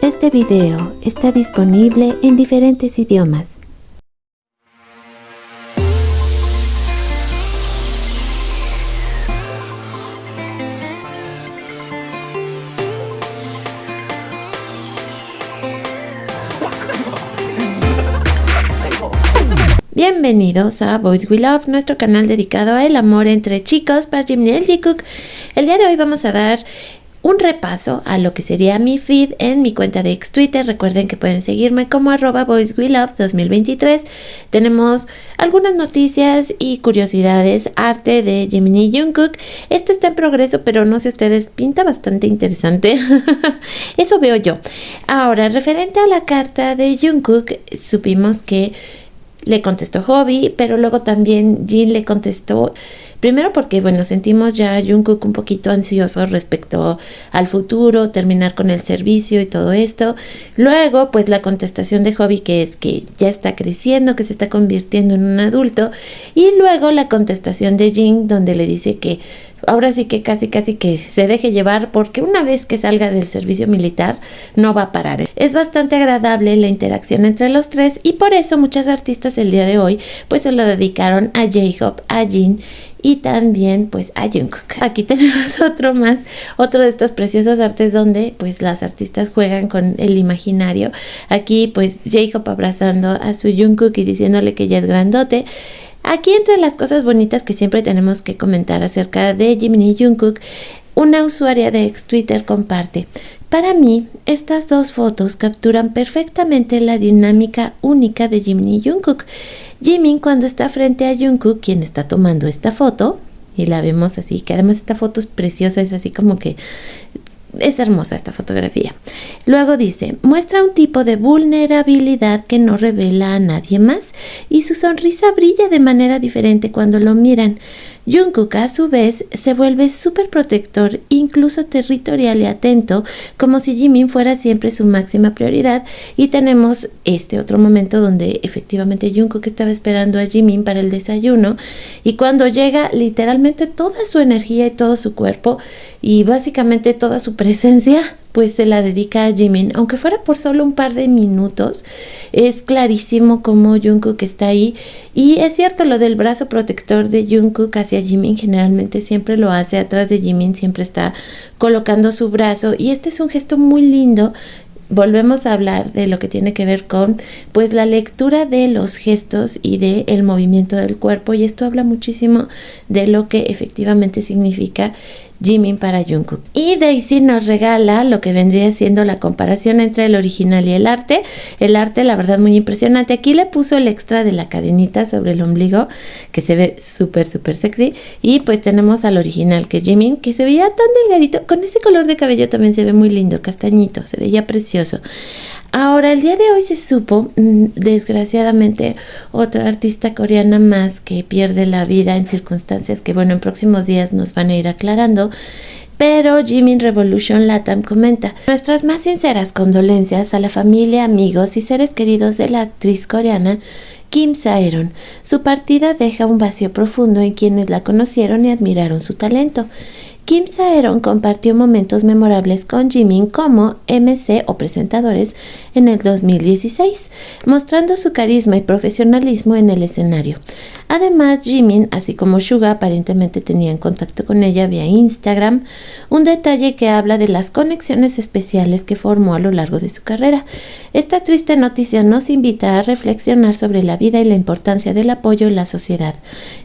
Este video está disponible en diferentes idiomas. Bienvenidos a Boys We Love, nuestro canal dedicado al amor entre chicos para Jimin y Jungkook. El día de hoy vamos a dar un repaso a lo que sería mi feed en mi cuenta de ex Twitter. Recuerden que pueden seguirme como @BoysWeLove2023. Tenemos algunas noticias y curiosidades, arte de Jimin y Jungkook. Este está en progreso, pero no sé ustedes, pinta bastante interesante. Eso veo yo. Ahora, referente a la carta de Jungkook, supimos que le contestó Hobby, pero luego también Jin le contestó. Primero porque, bueno, sentimos ya a Jungkook un poquito ansioso respecto al futuro, terminar con el servicio y todo esto. Luego, pues la contestación de Hobby, que es que ya está creciendo, que se está convirtiendo en un adulto. Y luego la contestación de Jin, donde le dice que ahora sí que casi que se deje llevar, porque una vez que salga del servicio militar no va a parar. Es bastante agradable la interacción entre los tres y por eso muchas artistas el día de hoy pues se lo dedicaron a J-Hope, a Jin y también pues a Jungkook. Aquí tenemos otro de estos preciosos artes donde pues las artistas juegan con el imaginario. Aquí pues J-Hope abrazando a su Jungkook y diciéndole que ya es grandote. Aquí entre las cosas bonitas que siempre tenemos que comentar acerca de Jimin y Jungkook, una usuaria de ex Twitter comparte: para mí, estas dos fotos capturan perfectamente la dinámica única de Jimin y Jungkook. Jimin cuando está frente a Jungkook, quien está tomando esta foto, y la vemos así, que además esta foto es preciosa, es así como que es hermosa esta fotografía. Luego dice, muestra un tipo de vulnerabilidad que no revela a nadie más y su sonrisa brilla de manera diferente cuando lo miran. Jungkook a su vez se vuelve súper protector, incluso territorial y atento, como si Jimin fuera siempre su máxima prioridad. Y tenemos este otro momento donde efectivamente Jungkook estaba esperando a Jimin para el desayuno y cuando llega literalmente toda su energía y todo su cuerpo y básicamente toda su presencia pues se la dedica a Jimin, aunque fuera por solo un par de minutos. Es clarísimo cómo Jungkook está ahí y es cierto lo del brazo protector de Jungkook hacia Jimin, generalmente siempre lo hace atrás de Jimin, siempre está colocando su brazo y este es un gesto muy lindo. Volvemos a hablar de lo que tiene que ver con pues la lectura de los gestos y de el movimiento del cuerpo y esto habla muchísimo de lo que efectivamente significa Jimin para Jungkook. Y Daisy nos regala lo que vendría siendo la comparación entre el original y el arte. El arte, la verdad, muy impresionante. Aquí le puso el extra de la cadenita sobre el ombligo, que se ve súper sexy. Y pues tenemos al original, que Jimin, que se veía tan delgadito. Con ese color de cabello también se ve muy lindo, castañito, se veía precioso. Ahora, el día de hoy se supo, desgraciadamente, otra artista coreana más que pierde la vida en circunstancias que, bueno, en próximos días nos van a ir aclarando. Pero Jimin Revolution Latam comenta: nuestras más sinceras condolencias a la familia, amigos y seres queridos de la actriz coreana Kim Sae-ron. Su partida deja un vacío profundo en quienes la conocieron y admiraron su talento. Kim Sae-ron compartió momentos memorables con Jimin como MC o presentadores en el 2016, mostrando su carisma y profesionalismo en el escenario. Además, Jimin, así como Suga, aparentemente tenían contacto con ella vía Instagram, un detalle que habla de las conexiones especiales que formó a lo largo de su carrera. Esta triste noticia nos invita a reflexionar sobre la vida y la importancia del apoyo en la sociedad,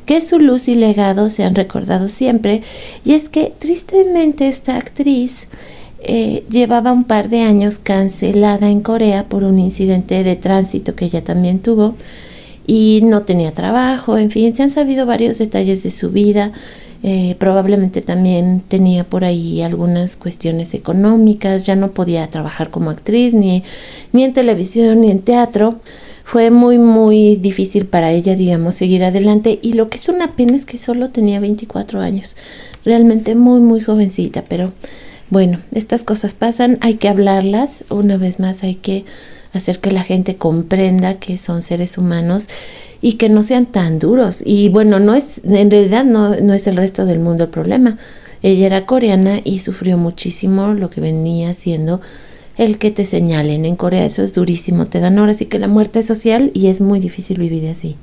que su luz y legado sean recordados siempre, y es que tristemente esta actriz llevaba un par de años cancelada en Corea por un incidente de tránsito que ella también tuvo y no tenía trabajo. En fin, se han sabido varios detalles de su vida. Probablemente también tenía por ahí algunas cuestiones económicas, ya no podía trabajar como actriz ni en televisión ni en teatro. Fue muy difícil para ella, digamos, seguir adelante y lo que es una pena es que solo tenía 24 años, realmente muy jovencita, pero bueno, estas cosas pasan, hay que hablarlas, una vez más hay que hacer que la gente comprenda que son seres humanos y que no sean tan duros. Y bueno, en realidad no es el resto del mundo el problema. Ella era coreana y sufrió muchísimo lo que venía siendo el que te señalen. En Corea eso es durísimo, te dan horas y que la muerte es social y es muy difícil vivir así.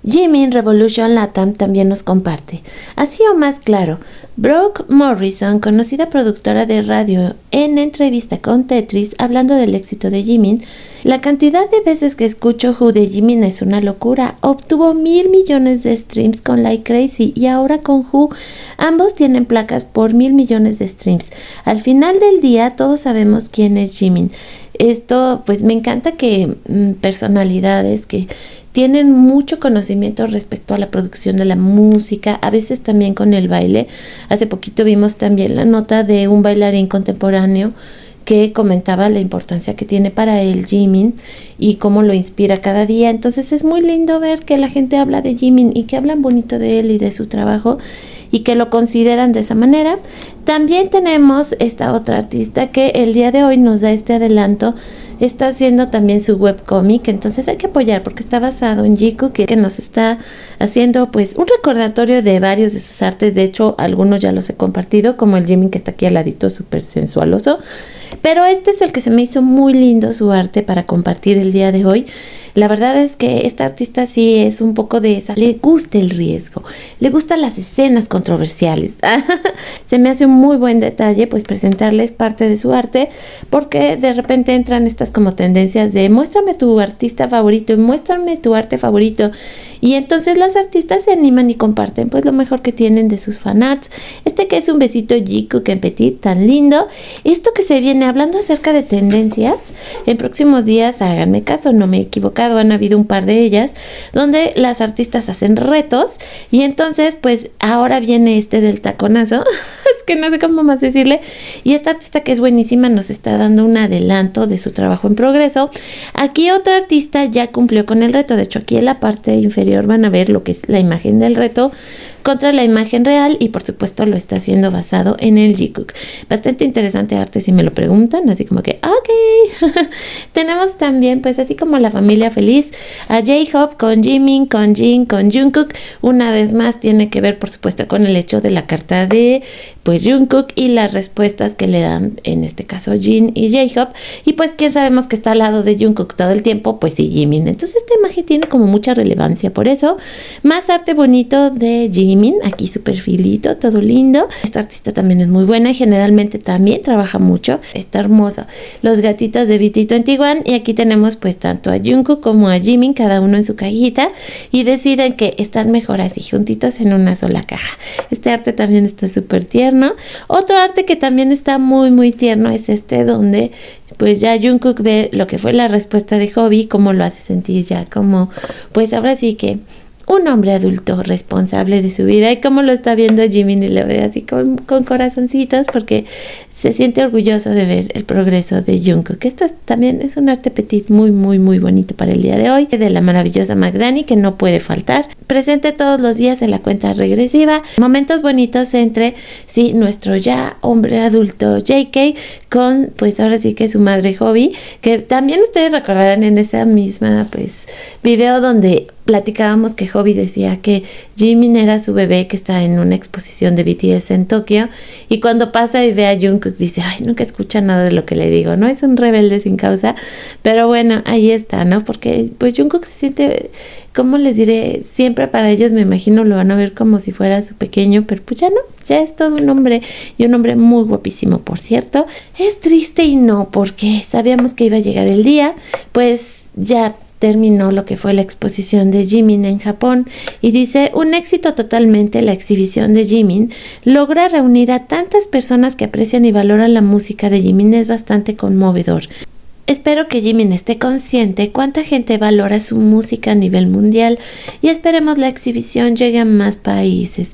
Jimin Revolution Latam también nos comparte. Así o más claro, Brooke Morrison, conocida productora de radio, en entrevista con Tetris, hablando del éxito de Jimin, la cantidad de veces que escucho Who de Jimin es una locura. Obtuvo 1,000 millones de streams con Like Crazy y ahora con Who. Ambos tienen placas por 1,000 millones de streams. Al final del día todos sabemos quién es Jimin. Esto pues me encanta que personalidades que tienen mucho conocimiento respecto a la producción de la música, a veces también con el baile. Hace poquito vimos también la nota de un bailarín contemporáneo que comentaba la importancia que tiene para él Jimin y cómo lo inspira cada día. Entonces es muy lindo ver que la gente habla de Jimin y que hablan bonito de él y de su trabajo y que lo consideran de esa manera. También tenemos esta otra artista que el día de hoy nos da este adelanto. Está haciendo también su webcomic, entonces hay que apoyar porque está basado en Jikook, que nos está haciendo pues un recordatorio de varios de sus artes. De hecho, algunos ya los he compartido, como el Jimin que está aquí al ladito, súper sensualoso. Pero este es el que se me hizo muy lindo su arte para compartir el día de hoy. La verdad es que esta artista sí es un poco de esa, le gusta el riesgo, le gustan las escenas controversiales. Se me hace un muy buen detalle pues presentarles parte de su arte, porque de repente entran estas como tendencias de muéstrame tu artista favorito y muéstrame tu arte favorito, y entonces las artistas se animan y comparten pues lo mejor que tienen de sus fanarts. Este que es un besito Jikook en petit, tan lindo. Esto que se viene hablando acerca de tendencias, en próximos días háganme caso, no me he equivocado, han habido un par de ellas donde las artistas hacen retos, y entonces pues ahora viene este del taconazo. Es que no sé cómo más decirle, y esta artista que es buenísima nos está dando un adelanto de su trabajo en progreso. Aquí otra artista ya cumplió con el reto, de hecho aquí en la parte inferior van a ver lo que es la imagen del reto contra la imagen real, y por supuesto lo está haciendo basado en el Jikook. Bastante interesante arte si me lo preguntan, así como que ok. Tenemos también pues así como la familia feliz a J-Hope con Jimin, con Jin, con Jungkook. Una vez más tiene que ver por supuesto con el hecho de la carta de pues Jungkook y las respuestas que le dan en este caso Jin y J-Hope, y pues quién sabemos que está al lado de Jungkook todo el tiempo, pues sí, Jimin. Entonces esta imagen tiene como mucha relevancia por eso. Más arte bonito de Jimin, aquí su perfilito, todo lindo. Esta artista también es muy buena y generalmente también trabaja mucho, está hermoso. Los gatitos de BT21, y aquí tenemos pues tanto a Jungkook como a Jimin, cada uno en su cajita, y deciden que están mejor así juntitos en una sola caja. Este arte también está súper tierno. Otro arte que también está muy muy tierno es este donde pues ya Jungkook ve lo que fue la respuesta de Hobby, cómo lo hace sentir ya como pues ahora sí que un hombre adulto responsable de su vida, y cómo lo está viendo Jimin y le ve así con corazoncitos porque se siente orgulloso de ver el progreso de Jungkook. Esto también es un arte petit muy muy muy bonito para el día de hoy, de la maravillosa Magdani, que no puede faltar, presente todos los días en la cuenta regresiva. Momentos bonitos entre sí, nuestro ya hombre adulto JK con pues ahora sí que su madre Hobby, que también ustedes recordarán en esa misma pues video donde platicábamos que Hobby decía que Jimin era su bebé que está en una exposición de BTS en Tokio, y cuando pasa y ve a Jungkook dice, ay, nunca escucha nada de lo que le digo, ¿no? Es un rebelde sin causa, pero bueno, ahí está, ¿no? Porque pues Jungkook se siente, ¿cómo les diré? Siempre para ellos me imagino lo van a ver como si fuera su pequeño, pero pues ya no, ya es todo un hombre, y un hombre muy guapísimo, por cierto. Es triste y no, porque sabíamos que iba a llegar el día, pues ya terminó lo que fue la exposición de Jimin en Japón, y dice, un éxito totalmente. La exhibición de Jimin logra reunir a tantas personas que aprecian y valoran la música de Jimin, es bastante conmovedor. Espero que Jimin esté consciente cuánta gente valora su música a nivel mundial, y esperemos la exhibición llegue a más países.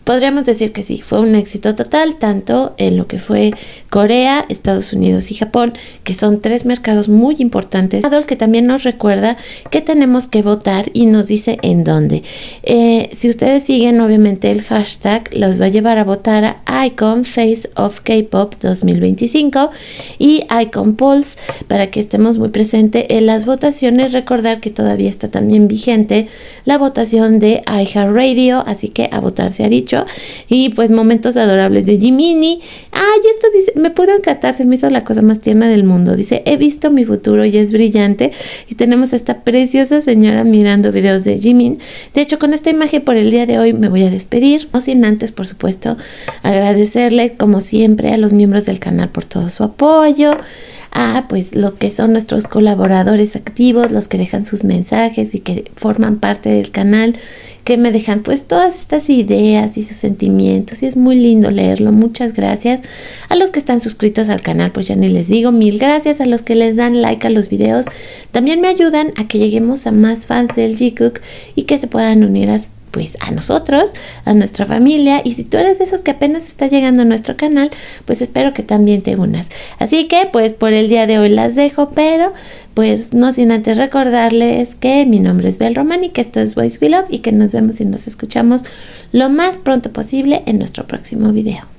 Podríamos decir que sí, fue un éxito total, tanto en lo que fue Corea, Estados Unidos y Japón, que son 3 mercados muy importantes, que también nos recuerda que tenemos que votar y nos dice en dónde. Si ustedes siguen, obviamente el hashtag los va a llevar a votar a Icon Face of K-Pop 2025 y Icon Polls, para que estemos muy presentes en las votaciones. Recordar que todavía está también vigente la votación de iHeartRadio, así que a votar se ha dicho. mucho. Y pues momentos adorables de Jiminy. Ay, esto dice, me pudo encantar, se me hizo la cosa más tierna del mundo. Dice, he visto mi futuro y es brillante. Y tenemos a esta preciosa señora mirando videos de Jimin. De hecho, con esta imagen por el día de hoy me voy a despedir. No sin antes, por supuesto, agradecerle como siempre a los miembros del canal por todo su apoyo. A pues lo que son nuestros colaboradores activos, los que dejan sus mensajes y que forman parte del canal, que me dejan pues todas estas ideas y sus sentimientos, y es muy lindo leerlo. Muchas gracias. A los que están suscritos al canal, pues ya ni les digo, mil gracias. A los que les dan like a los videos, también me ayudan a que lleguemos a más fans del Jikook y que se puedan unir a nosotros, a nuestra familia. Y si tú eres de esos que apenas está llegando a nuestro canal, pues espero que también te unas. Así que pues por el día de hoy las dejo, pero pues no sin antes recordarles que mi nombre es Bel Román y que esto es Boys We Love, y que nos vemos y nos escuchamos lo más pronto posible en nuestro próximo video.